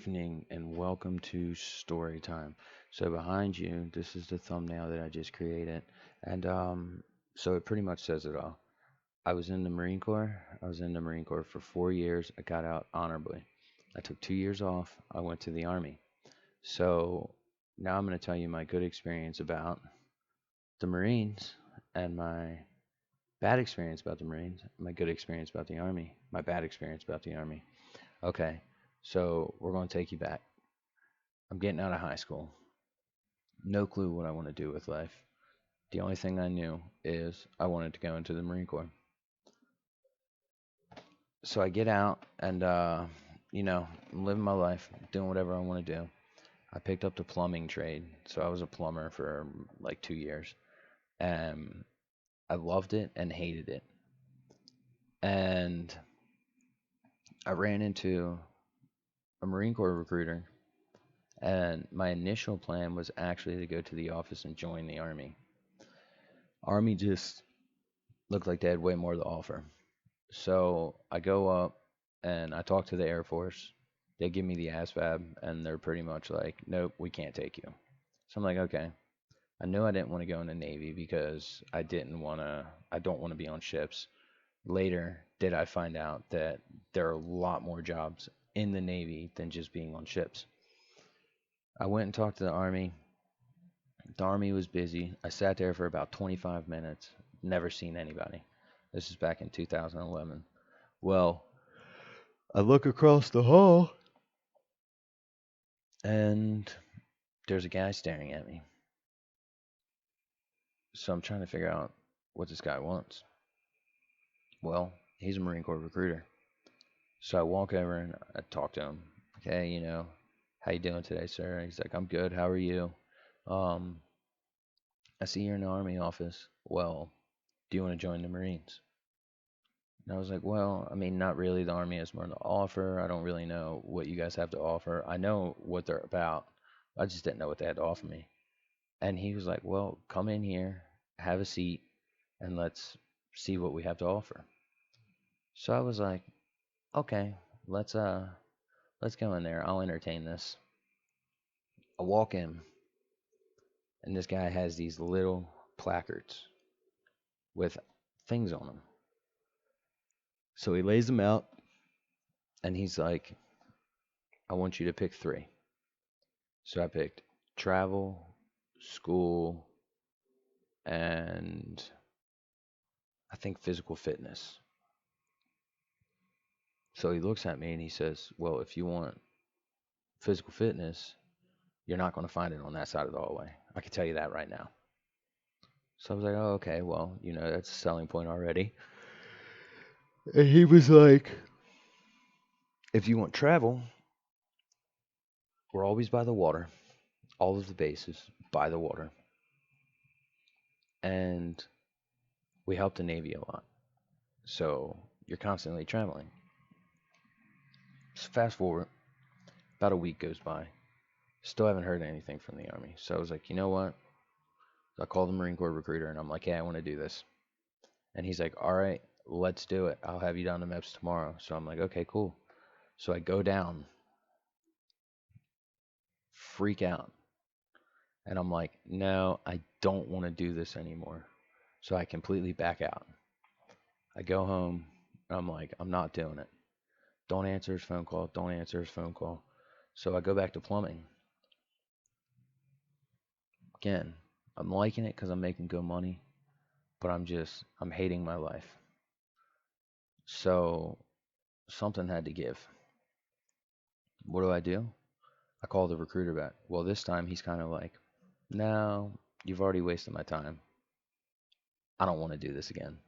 evening and welcome to story time. So behind you, this is the thumbnail that I just created, and so it pretty much says it all. I was in the Marine Corps. I was in the Marine Corps for 4 years. I got out honorably. I took 2 years off. I went to the Army. So now I'm going to tell you my good experience about the Marines and my bad experience about the Marines, my good experience about the Army, my bad experience about the Army. Okay, so we're going to take you back. I'm getting out of high school. No clue what I want to do with life. The only thing I knew is I wanted to go into the Marine Corps. So I get out and, I'm living my life, doing whatever I want to do. I picked up the plumbing trade. So I was a plumber for like 2 years. And I loved it and hated it. And I ran into a Marine Corps recruiter. And my initial plan was actually to go to the office and join the Army. Army just looked like they had way more to offer. So I go up and I talk to the Air Force. They give me the ASVAB and they're pretty much like, nope, we can't take you. So I'm like, okay. I knew I didn't want to go in the Navy because I don't want to be on ships. Later, did I find out that there are a lot more jobs in the Navy than just being on ships. I went and talked to the Army. The Army was busy. I sat there for about 25 minutes, never seen anybody. This is back in 2011. Well, I look across the hall and there's a guy staring at me. So I'm trying to figure out what this guy wants. Well, he's a Marine Corps recruiter. So I walk over and I talk to him. Okay, how you doing today, sir? And he's like, I'm good. How are you? Um, I see you're in the Army office. Well, do you want to join the Marines? And I was like, well, I mean, not really. The Army has more to offer. I don't really know what you guys have to offer. I know what they're about. I just didn't know what they had to offer me. And he was like, well, come in here, have a seat, and let's see what we have to offer. So I was like, okay, let's go in there. I'll entertain this. I walk in, and this guy has these little placards with things on them. So he lays them out, and he's like, I want you to pick three. So I picked travel, school, and I think physical fitness. So he looks at me and he says, well, if you want physical fitness, you're not going to find it on that side of the hallway. I can tell you that right now. So I was like, oh, okay, well, that's a selling point already. And he was like, if you want travel, we're always by the water. All of the bases by the water. And we help the Navy a lot. So you're constantly traveling. So fast forward, about a week goes by. Still haven't heard anything from the Army. So I was like, you know what? I called the Marine Corps recruiter and I'm like, hey, I want to do this. And he's like, all right, let's do it. I'll have you down to MEPS tomorrow. So I'm like, okay, cool. So I go down, freak out. And I'm like, no, I don't want to do this anymore. So I completely back out. I go home. I'm like, I'm not doing it. Don't answer his phone call. Don't answer his phone call. So I go back to plumbing. Again, I'm liking it because I'm making good money, but I'm hating my life. So something had to give. What do? I call the recruiter back. Well, this time he's kind of like, no, you've already wasted my time. I don't want to do this again.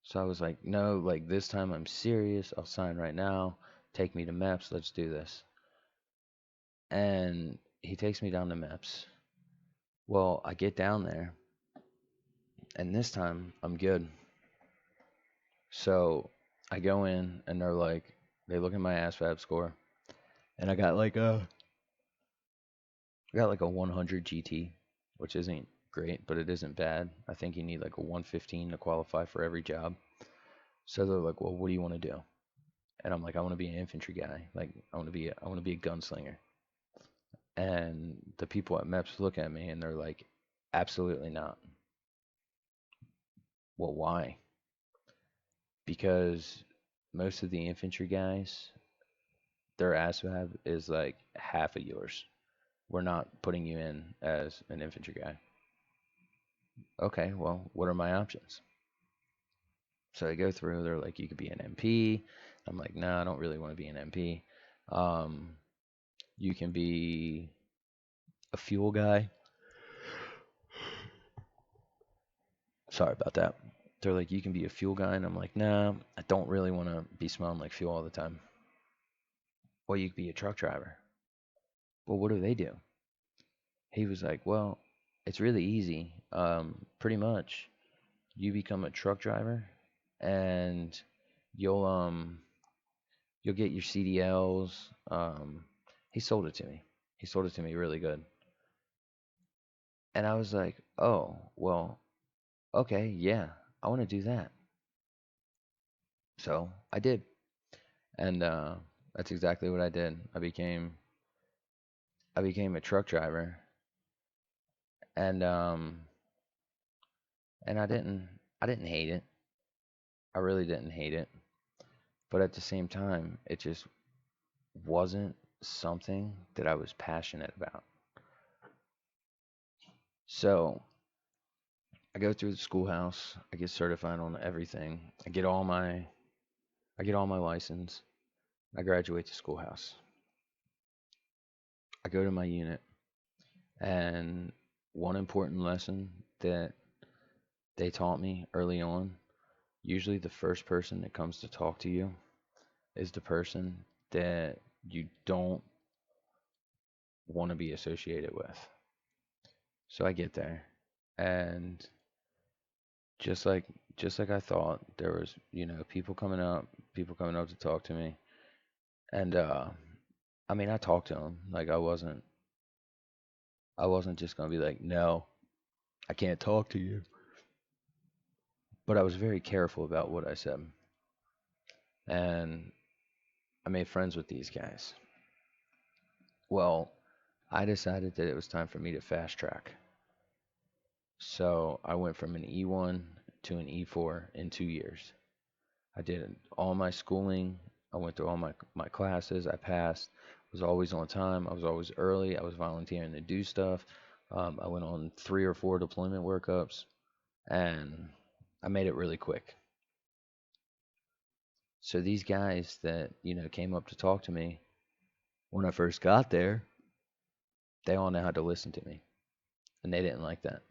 So I was like, no, like this time I'm serious. I'll sign right now. Take me to MEPS. Let's do this. And he takes me down to MEPS. Well, I get down there, and this time I'm good. So I go in, and they look at my ASVAB score, and I got like a 100 GT, which isn't great, but it isn't bad. I think you need like a 115 to qualify for every job. So they're like, well, what do you want to do? And I'm like, I want to be an infantry guy. Like, I want to be a gunslinger. And the people at MEPS look at me and they're like, absolutely not. Well, why? Because most of the infantry guys, their ASVAB is like half of yours. We're not putting you in as an infantry guy. Okay, well, what are my options? So I go through, they're like, you could be an MP. I'm like, no, I don't really want to be an MP. Um, you can be a fuel guy. Sorry about that. They're like, you can be a fuel guy. And I'm like, nah, I don't really want to be smelling like fuel all the time. Well, you could be a truck driver. Well, what do they do? He was like, well, it's really easy. Pretty much, you become a truck driver, and you'll you'll get your CDLs. He sold it to me. He sold it to me really good. And I was like, oh, well, okay, yeah, I want to do that. So I did. And that's exactly what I did. I became a truck driver, and I didn't hate it. I really didn't hate it. But at the same time, it just wasn't something that I was passionate about. So I go through the schoolhouse. I get certified on everything. I get all my license. I graduate the schoolhouse. I go to my unit, and one important lesson that they taught me early on, usually the first person that comes to talk to you is the person that you don't want to be associated with. So I get there, and just like just like I thought, there was, people coming up to talk to me. And I mean, I talked to them. Like, I wasn't just going to be like, "No, I can't talk to you." But I was very careful about what I said. And I made friends with these guys. Well, I decided that it was time for me to fast track. So I went from an E1 to an E4 in 2 years. I did all my schooling. I went through all my classes. I passed. Was always on time. I was always early. I was volunteering to do stuff. I went on 3 or 4 deployment workups, and I made it really quick. So these guys that came up to talk to me when I first got there, they all know how to listen to me, and they didn't like that.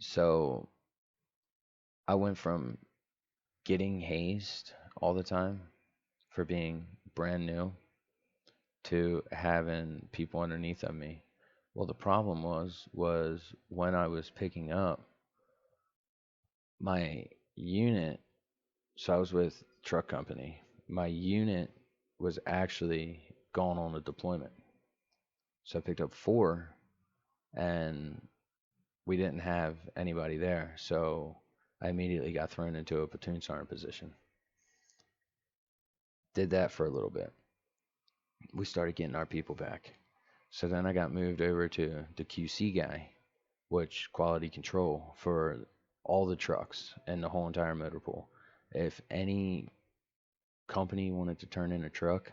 So I went from getting hazed all the time for being brand new to having people underneath of me. Well, the problem was when I was picking up my unit. So I was with truck company. My unit was actually gone on a deployment. So I picked up 4, and we didn't have anybody there. So I immediately got thrown into a platoon sergeant position. Did that for a little bit. We started getting our people back. So then I got moved over to the QC guy, which quality control for all the trucks and the whole entire motor pool. If any company wanted to turn in a truck,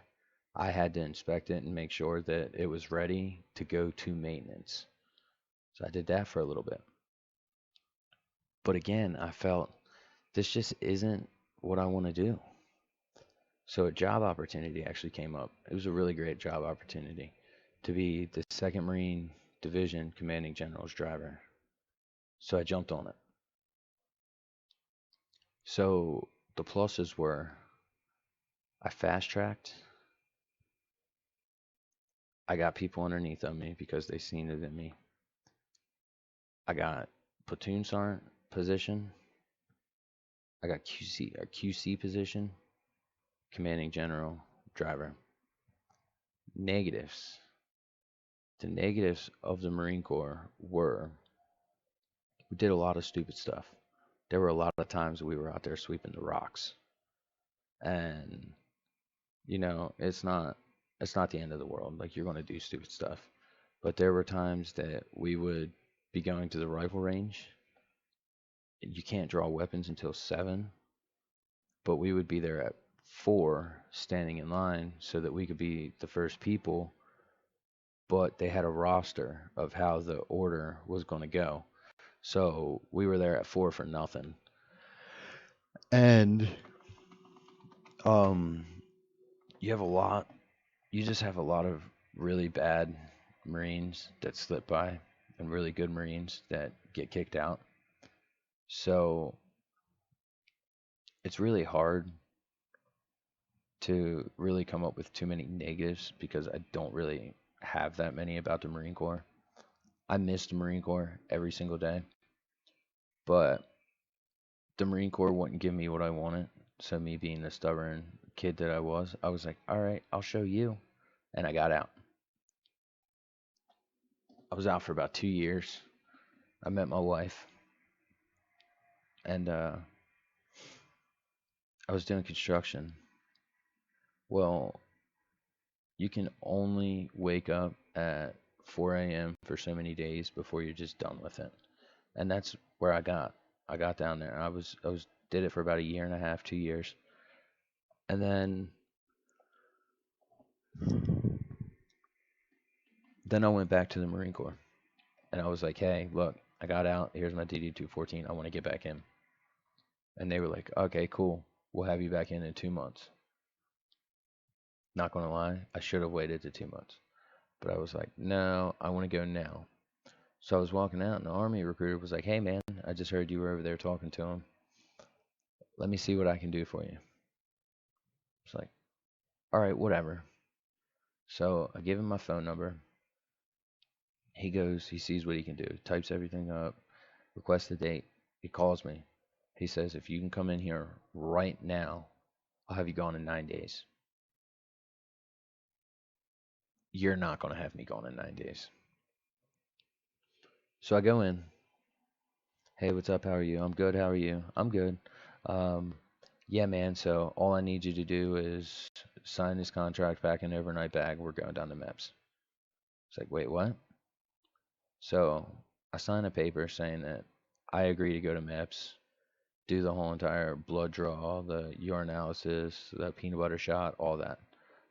I had to inspect it and make sure that it was ready to go to maintenance. So I did that for a little bit. But again, I felt this just isn't what I want to do. So a job opportunity actually came up. It was a really great job opportunity to be the 2nd Marine Division Commanding General's driver. So I jumped on it. So the pluses were I fast tracked. I got people underneath of me because they seen it in me. I got platoon sergeant position. I got QC position, commanding general, driver. Negatives. The negatives of the Marine Corps were we did a lot of stupid stuff. There were a lot of times we were out there sweeping the rocks. And it's not the end of the world. Like, you're going to do stupid stuff. But there were times that we would be going to the rifle range. You can't draw weapons until 7, but we would be there at 4 standing in line so that we could be the first people, but they had a roster of how the order was going to go. So we were there at 4 for nothing. And um you have a lot you just have a lot of really bad Marines that slip by and really good Marines that get kicked out. So it's really hard to really come up with too many negatives because I don't really have that many about the Marine Corps. I miss the Marine Corps every single day, but the Marine Corps wouldn't give me what I wanted. So, me being the stubborn kid that I was like, all right, I'll show you. And I got out. I was out for about 2 years. I met my wife, and I was doing construction. Well, you can only wake up at 4 a.m. for so many days before you're just done with it. And that's where I got. I got down there. I was did it for about a year and a half, 2 years. And then I went back to the Marine Corps. And I was like, hey, look, I got out. Here's my DD 214. I want to get back in. And they were like, okay, cool. We'll have you back in 2 months. Not going to lie, I should have waited to 2 months. But I was like, no, I want to go now. So I was walking out, and the Army recruiter was like, hey, man, I just heard you were over there talking to him. Let me see what I can do for you. It's like, all right, whatever. So I give him my phone number. He goes, he sees what he can do, types everything up, requests a date. He calls me. He says, if you can come in here right now, I'll have you gone in 9 days. You're not going to have me gone in 9 days. So I go in. Hey, what's up? How are you? I'm good. How are you? I'm good. Um, yeah, man. So all I need you to do is sign this contract, back in overnight bag. We're going down to MEPS. It's like, wait, what? So I sign a paper saying that I agree to go to MEPS, do the whole entire blood draw, the urinalysis, the peanut butter shot, all that.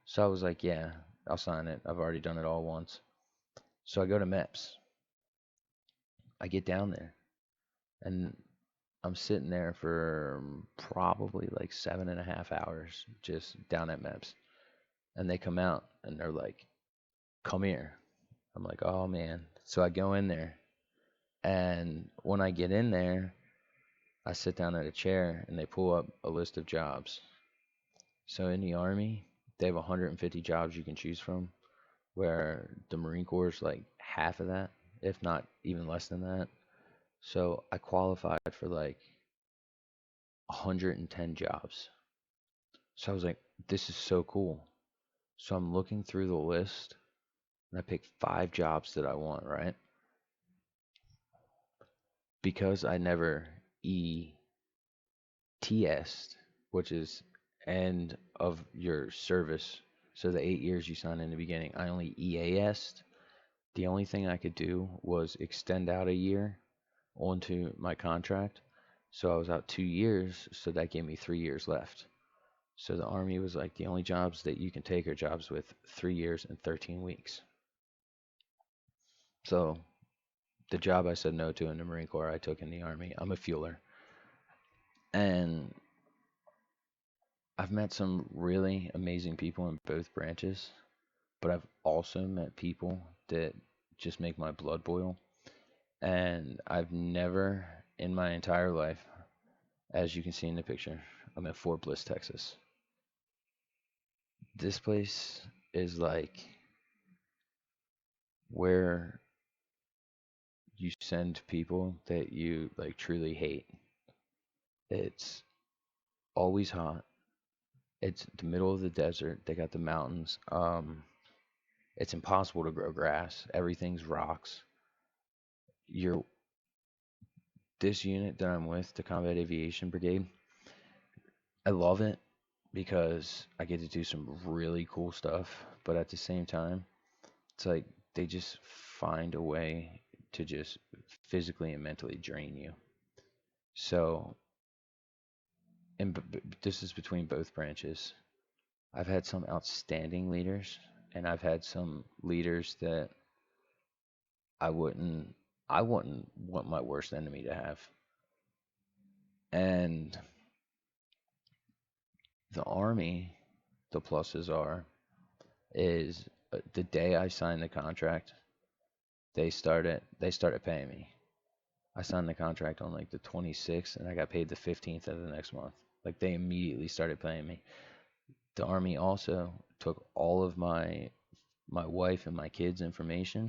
So I was like, yeah, I'll sign it. I've already done it all once. So I go to MEPS. I get down there, and I'm sitting there for probably like 7.5 hours just down at MEPS. And they come out and they're like, come here. I'm like, oh man. So I go in there. And when I get in there, I sit down at a chair and they pull up a list of jobs. So in the Army, they have 150 jobs you can choose from, where the Marine Corps is like half of that, if not even less than that. So I qualified for like 110 jobs. So I was like, this is so cool. So I'm looking through the list and I picked 5 jobs that I want, right? Because I never ETS'd, which is end of your service. So the 8 years you sign in the beginning, I only EAS'd. The only thing I could do was extend out a year onto my contract. So I was out 2 years, so that gave me 3 years left. So the Army was like, the only jobs that you can take are jobs with 3 years and 13 weeks. So the job I said no to in the Marine Corps, I took in the Army. I'm a fueler. And I've met some really amazing people in both branches, but I've also met people that just make my blood boil. And I've never in my entire life, as you can see in the picture, I'm at Fort Bliss, Texas. This place is like where you send people that you like truly hate. It's always hot. It's the middle of the desert. They got the mountains. It's impossible to grow grass. Everything's rocks. You're This unit that I'm with, the Combat Aviation Brigade, I love it, because I get to do some really cool stuff, but at the same time, it's like they just find a way to just physically and mentally drain you. So, and this is between both branches. I've had some outstanding leaders, and I've had some leaders that I wouldn't I wouldn't want my worst enemy to have. And the army, the pluses are is the day I signed the contract, they started paying me. I signed the contract on like the 26th and I got paid the 15th of the next month. Like they immediately started paying me. The army also took all of my wife and my kids' information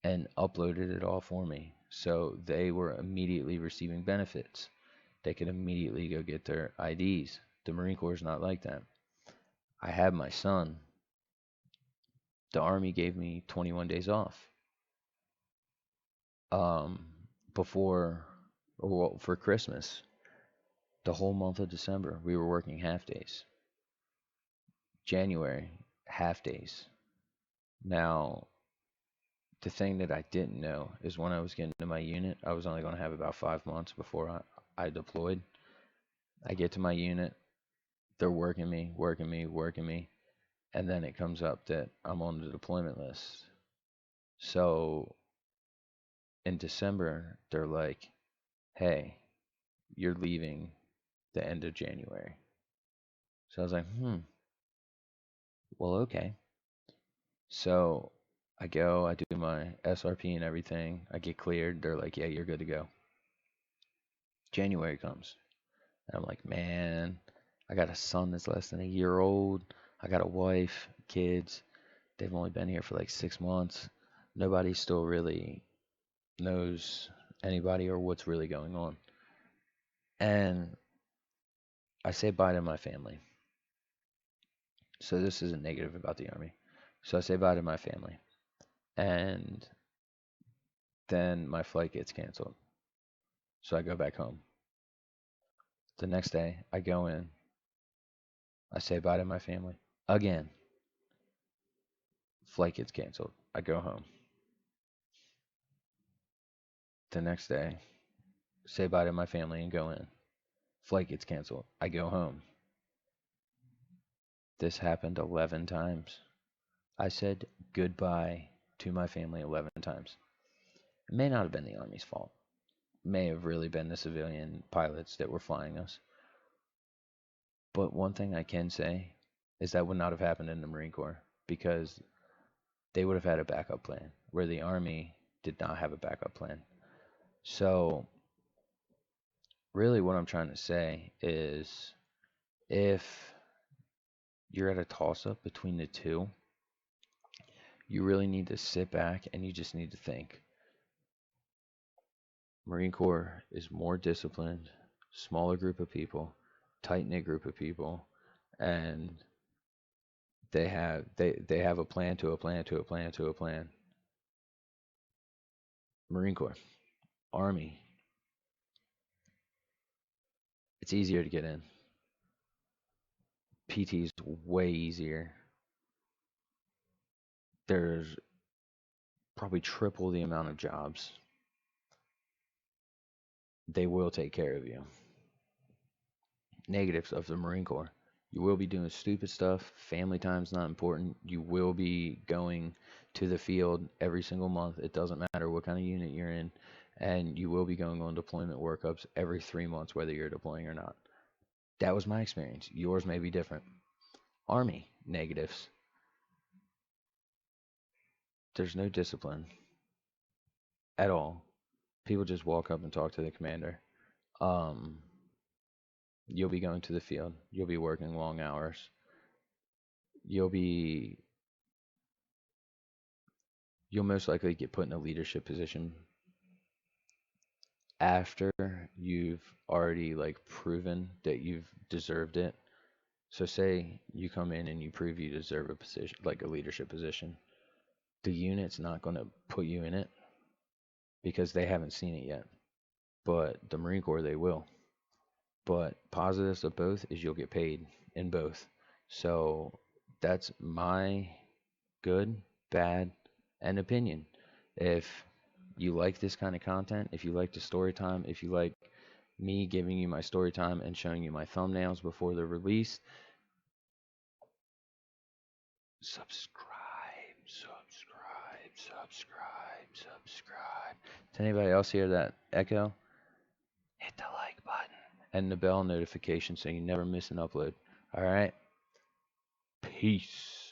and uploaded it all for me. So they were immediately receiving benefits. They could immediately go get their IDs. The Marine Corps is not like that. I had my son. The Army gave me 21 days off. Um, before, well, for Christmas, the whole month of December, we were working half days. January, half days. Now, the thing that I didn't know is when I was getting to my unit, I was only going to have about 5 months before I deployed. I get to my unit, they're working me, working me, working me, and then it comes up that I'm on the deployment list. So in December, they're like, hey, you're leaving the end of January. So I was like, well, okay. So I go, I do my SRP and everything. I get cleared. They're like, yeah, you're good to go. January comes. And I'm like, man, I got a son that's less than a year old. I got a wife, kids. They've only been here for like 6 months. Nobody still really knows anybody or what's really going on. And I say bye to my family. So this isn't negative about the Army. So I say bye to my family. And then my flight gets canceled. So I go back home. The next day, I go in. I say bye to my family. Again, flight gets canceled. I go home. The next day, say bye to my family and go in. Flight gets canceled. I go home. This happened 11 times. I said goodbye to my family 11 times. It may not have been the Army's fault. It may have really been the civilian pilots that were flying us. But one thing I can say is that would not have happened in the Marine Corps because they would have had a backup plan, where the Army did not have a backup plan. So, really, what I'm trying to say is if you're at a toss up between the two, you really need to sit back and you just need to think. Marine Corps is more disciplined, smaller group of people, tight knit group of people, and they have a plan to a plan to a plan to a plan. Marine Corps, Army, it's easier to get in. PT is way easier. There's probably triple the amount of jobs. They will take care of you. Negatives of the Marine Corps. You will be doing stupid stuff. Family time's not important. You will be going to the field every single month. It doesn't matter what kind of unit you're in. And you will be going on deployment workups every 3 months, whether you're deploying or not. That was my experience. Yours may be different. Army, negatives. There's no discipline at all. People just walk up and talk to the commander. Um, you'll be going to the field. You'll be working long hours. You'll be you'll most likely get put in a leadership position after you've already like proven that you've deserved it. So say you come in and you prove you deserve a position, like a leadership position. The unit's not going to put you in it because they haven't seen it yet. But the Marine Corps, they will. But positives of both is you'll get paid in both. So that's my good, bad, and opinion. If you like this kind of content, if you like the story time, if you like me giving you my story time and showing you my thumbnails before they're released, subscribe, subscribe, subscribe, subscribe. Does anybody else hear that echo? Hit the like button and the bell notification so you never miss an upload. All right? Peace.